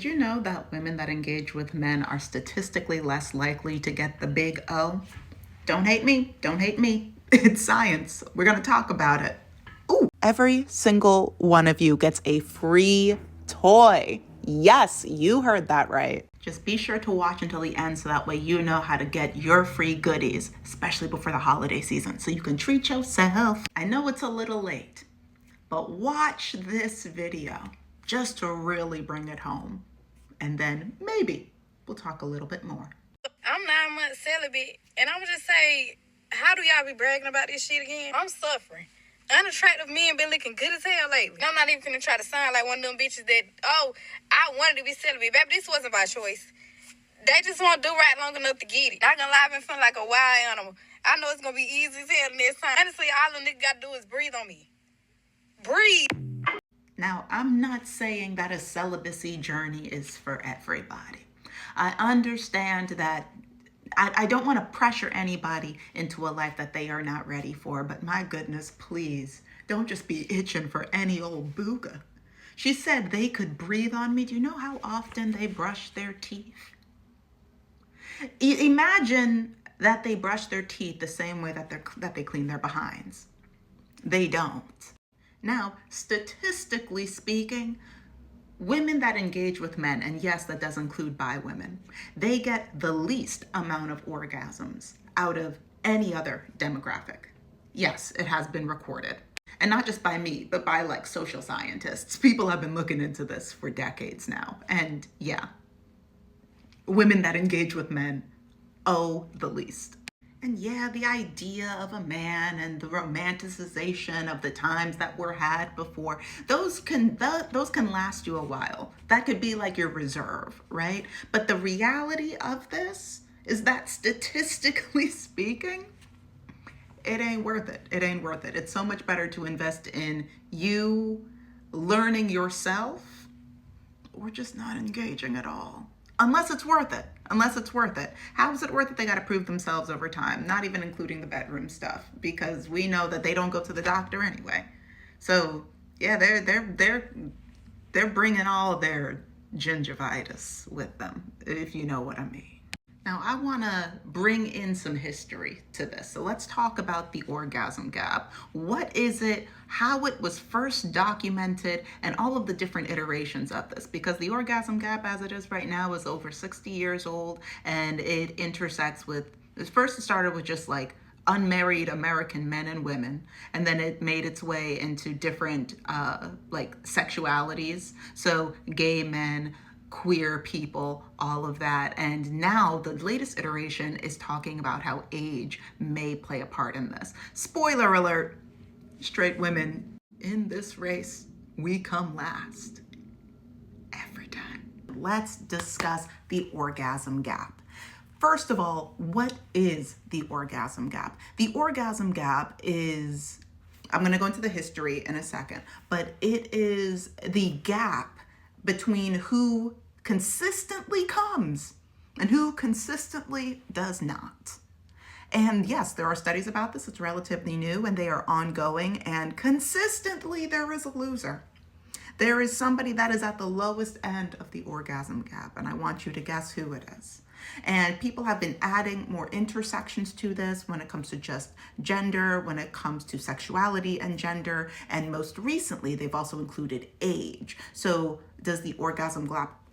Did you know that women that engage with men are statistically less likely to get the big O? Don't hate me. Don't hate me. It's science. We're going to talk about it. Ooh, every single one of you gets a free toy. Yes, you heard that right. Just be sure to watch until the end so that way you know how to get your free goodies, especially before the holiday season, so you can treat yourself. I know it's a little late, but watch this video just to really bring it home. And then maybe we'll talk a little bit more. I'm 9 months celibate, and I'm just say, how do y'all be bragging about this shit again? I'm suffering. Unattractive men been looking good as hell lately. I'm not even gonna try to sound like one of them bitches that, I wanted to be celibate. Baby, this wasn't by choice. They just won't do right long enough to get it. Not gonna lie, I've been feeling like a wild animal. I know it's gonna be easy as hell next time. Honestly, all the nigga gotta do is breathe on me. Breathe. Now, I'm not saying that a celibacy journey is for everybody. I understand that I don't want to pressure anybody into a life that they are not ready for, but my goodness, please, don't just be itching for any old booga. She said they could breathe on me. Do you know how often they brush their teeth? Imagine that they brush their teeth the same way that they clean their behinds. They don't. Now, statistically speaking, women that engage with men, and yes, that does include bi women, they get the least amount of orgasms out of any other demographic. Yes, it has been recorded. And not just by me, but by like social scientists. People have been looking into this for decades now. And yeah, women that engage with men owe the least. And yeah, the idea of a man and the romanticization of the times that were had before, those can last you a while. That could be like your reserve, right? But the reality of this is that statistically speaking, it ain't worth it. It ain't worth it. It's so much better to invest in you learning yourself or just not engaging at all. Unless it's worth it. Unless it's worth it. How is it worth it? They got to prove themselves over time, not even including the bedroom stuff, because we know that they don't go to the doctor anyway. So yeah, they're bringing all their gingivitis with them, if you know what I mean. Now, I want to bring in some history to this. So let's talk about the orgasm gap. What is it, how it was first documented, and all of the different iterations of this. Because the orgasm gap as it is right now is over 60 years old, and it intersects with, it started with just like unmarried American men and women, and then it made its way into different like sexualities. So gay men, queer people, all of that. And now the latest iteration is talking about how age may play a part in this. Spoiler alert, straight women in this race, we come last every time. Let's discuss the orgasm gap. First of all, what is the orgasm gap? The orgasm gap is, I'm going to go into the history in a second, but it is the gap between who consistently comes and who consistently does not. And yes, there are studies about this. It's relatively new and they are ongoing, and consistently there is a loser. There is somebody that is at the lowest end of the orgasm gap, and I want you to guess who it is. And people have been adding more intersections to this when it comes to just gender, when it comes to sexuality and gender, and most recently, they've also included age. So does the orgasm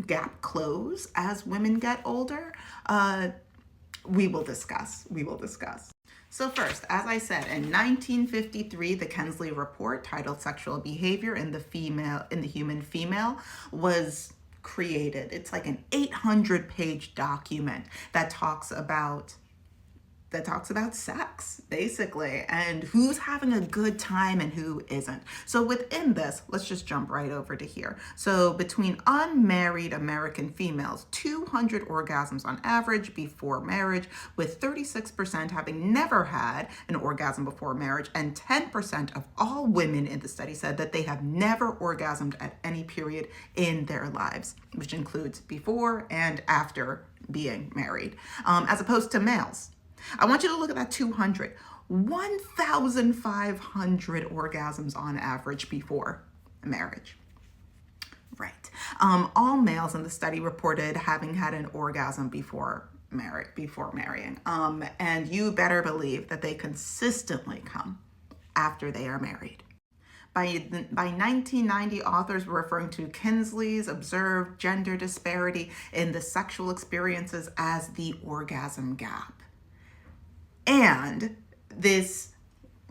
gap close as women get older? We will discuss. So first, as I said, in 1953, the Kensley Report, titled Sexual Behavior in the Human Female, was created. It's like an 800-page document that talks about sex, basically, and who's having a good time and who isn't. So within this, let's just jump right over to here. So between unmarried American females, 200 orgasms on average before marriage, with 36% having never had an orgasm before marriage, and 10% of all women in the study said that they have never orgasmed at any period in their lives, which includes before and after being married, as opposed to males. I want you to look at that 200. 1,500 orgasms on average before marriage. Right. All males in the study reported having had an orgasm before marrying. And you better believe that they consistently come after they are married. By 1990, authors were referring to Kinsley's observed gender disparity in the sexual experiences as the orgasm gap. And this,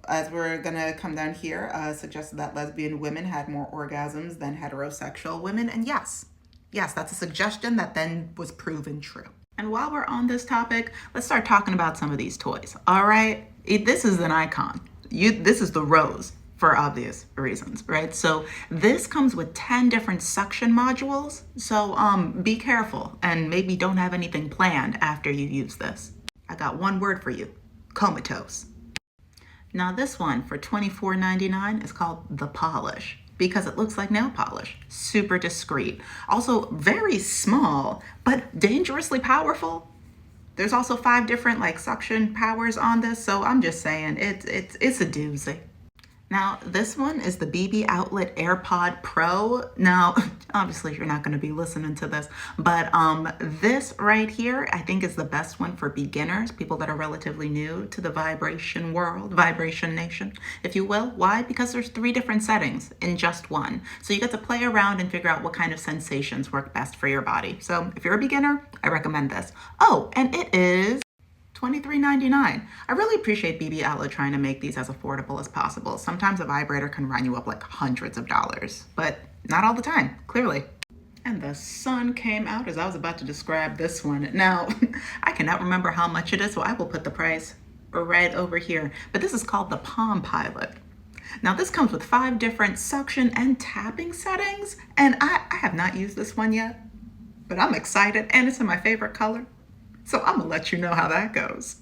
as we're going to come down here, suggested that lesbian women had more orgasms than heterosexual women. And yes, that's a suggestion that then was proven true. And while we're on this topic, let's start talking about some of these toys. All right, this is an icon. This is the Rose, for obvious reasons, right? So this comes with 10 different suction modules. So be careful and maybe don't have anything planned after you use this. I got one word for you: comatose. Now this one for $24.99 is called the Polish because it looks like nail polish. Super discreet. Also very small, but dangerously powerful. There's also 5 different suction powers on this, so I'm just saying it's a doozy. Now, this one is the BB Outlet AirPod Pro. Now, obviously, you're not going to be listening to this, but this right here, I think is the best one for beginners, people that are relatively new to the vibration world, vibration nation, if you will. Why? Because there's 3 different settings in just one. So you get to play around and figure out what kind of sensations work best for your body. So if you're a beginner, I recommend this. Oh, and it is $23.99. I really appreciate BB Outlet trying to make these as affordable as possible. Sometimes a vibrator can run you up hundreds of dollars, but not all the time, clearly. And the sun came out as I was about to describe this one. Now, I cannot remember how much it is, so I will put the price right over here. But this is called the Palm Pilot. Now, this comes with 5 different suction and tapping settings, and I have not used this one yet, but I'm excited, and it's in my favorite color. So I'm gonna let you know how that goes.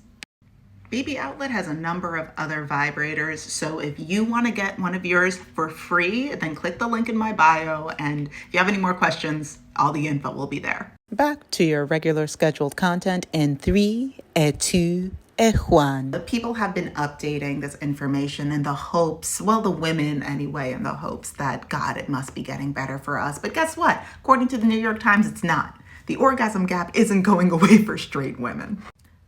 BB Outlet has a number of other vibrators, so if you want to get one of yours for free, then click the link in my bio, and if you have any more questions, all the info will be there. Back to your regular scheduled content in 3, 2, 1. The people have been updating this information in the hopes, the women anyway, in the hopes that, God, it must be getting better for us. But guess what? According to the New York Times, it's not. The orgasm gap isn't going away for straight women.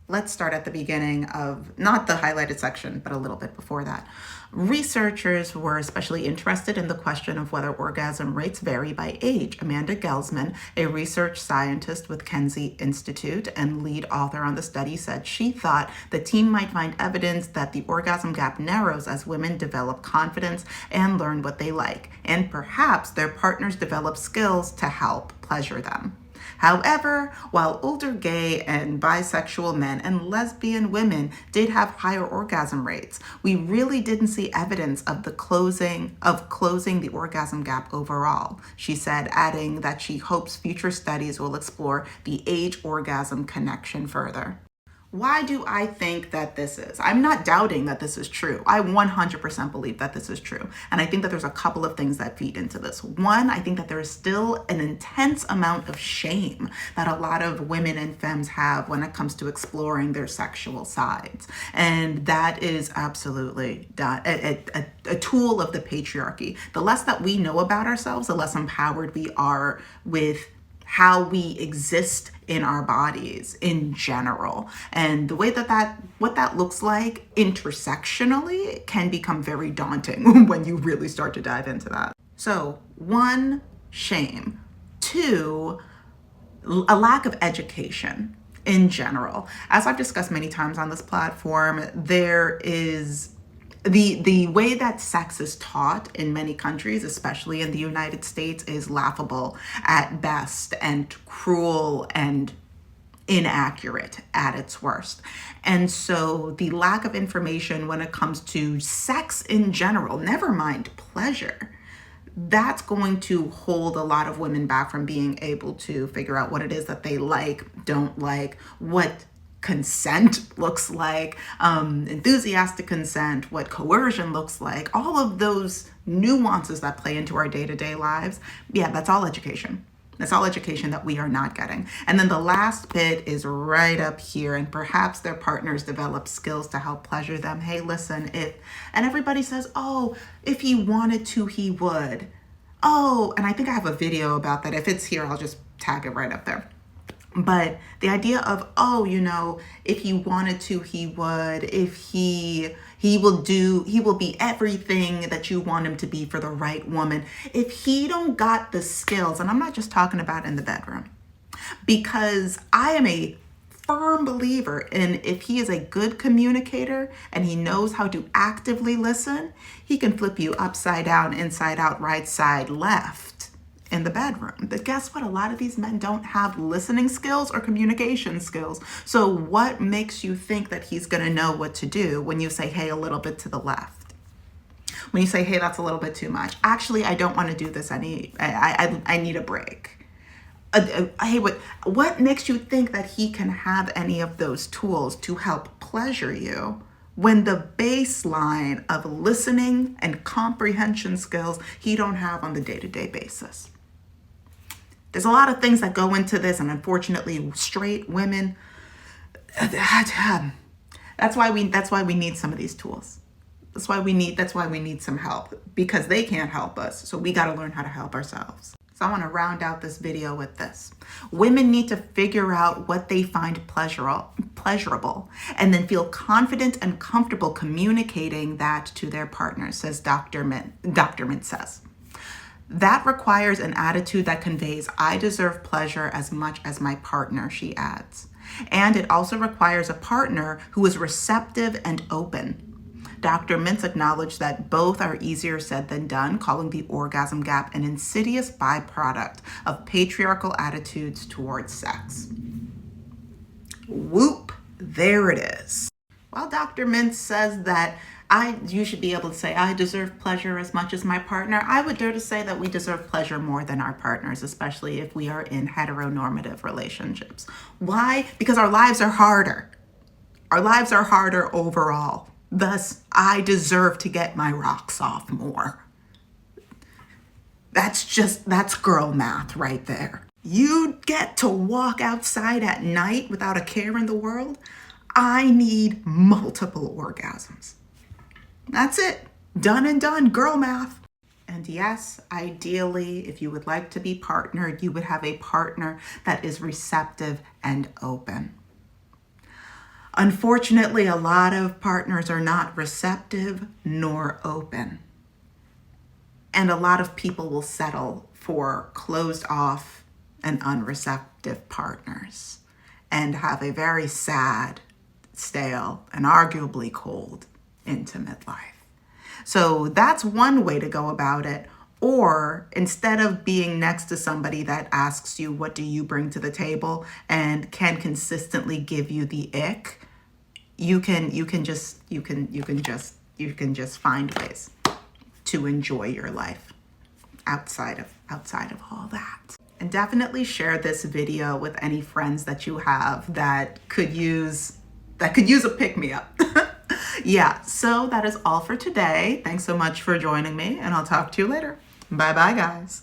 Let's start at the beginning of, not the highlighted section, but a little bit before that. Researchers were especially interested in the question of whether orgasm rates vary by age. Amanda Gelsman, a research scientist with Kinsey Institute and lead author on the study, said she thought the team might find evidence that the orgasm gap narrows as women develop confidence and learn what they like, and perhaps their partners develop skills to help pleasure them. However, while older gay and bisexual men and lesbian women did have higher orgasm rates, we really didn't see evidence of closing the orgasm gap overall, she said, adding that she hopes future studies will explore the age orgasm connection further. Why do I think that this is? I'm not doubting that this is true. I 100% believe that this is true. And I think that there's a couple of things that feed into this. One, I think that there is still an intense amount of shame that a lot of women and femmes have when it comes to exploring their sexual sides. And that is absolutely a tool of the patriarchy. The less that we know about ourselves, the less empowered we are with how we exist in our bodies in general. And the way what that looks like intersectionally can become very daunting when you really start to dive into that. So 1, shame. 2, a lack of education in general. As I've discussed many times on this platform, there is the way that sex is taught in many countries, especially in the United States, is laughable at best and cruel and inaccurate at its worst. And so the lack of information when it comes to sex in general, never mind pleasure, that's going to hold a lot of women back from being able to figure out what it is that they like, don't like, what consent looks like, enthusiastic consent, what coercion looks like, all of those nuances that play into our day-to-day lives. Yeah, that's all education. That's all education that we are not getting. And then the last bit is right up here, and perhaps their partners develop skills to help pleasure them. Hey, listen, and everybody says, oh, if he wanted to, he would. oh, and I think I have a video about that. If it's here, I'll just tag it right up there. But the idea of, oh, you know, if he wanted to, he would. If he will be everything that you want him to be for the right woman. If he don't got the skills, and I'm not just talking about in the bedroom, because I am a firm believer in if he is a good communicator and he knows how to actively listen, he can flip you upside down, inside out, right side, left in the bedroom. But guess what? A lot of these men don't have listening skills or communication skills. So what makes you think that he's going to know what to do when you say, hey, a little bit to the left? When you say, hey, that's a little bit too much. Actually, I don't want to do this. I need a break. Hey, what makes you think that he can have any of those tools to help pleasure you when the baseline of listening and comprehension skills he don't have on the day-to-day basis? There's a lot of things that go into this, and unfortunately, straight women, that's why we need some of these tools. That's why we need some help, because they can't help us. So we got to learn how to help ourselves. So I want to round out this video with this. Women need to figure out what they find pleasurable and then feel confident and comfortable communicating that to their partners, says Dr. Mint says. That requires an attitude that conveys, I deserve pleasure as much as my partner, she adds. And it also requires a partner who is receptive and open. Dr. Mintz acknowledged that both are easier said than done, calling the orgasm gap an insidious byproduct of patriarchal attitudes towards sex. Whoop, there it is. While Dr. Mintz says that you should be able to say, I deserve pleasure as much as my partner, I would dare to say that we deserve pleasure more than our partners, especially if we are in heteronormative relationships. Why? Because our lives are harder. Our lives are harder overall. Thus, I deserve to get my rocks off more. That's girl math right there. You get to walk outside at night without a care in the world. I need multiple orgasms. That's it. Done and done. Girl math. And yes, ideally, if you would like to be partnered, you would have a partner that is receptive and open. Unfortunately, a lot of partners are not receptive nor open. And a lot of people will settle for closed off and unreceptive partners and have a very sad, stale, and arguably cold, intimate life. So that's one way to go about it. Or instead of being next to somebody that asks you, what do you bring to the table, and can consistently give you the ick, you can just find ways to enjoy your life outside of all that. And definitely share this video with any friends that you have that could use a pick-me-up. Yeah, so that is all for today. Thanks so much for joining me, and I'll talk to you later. Bye-bye, guys.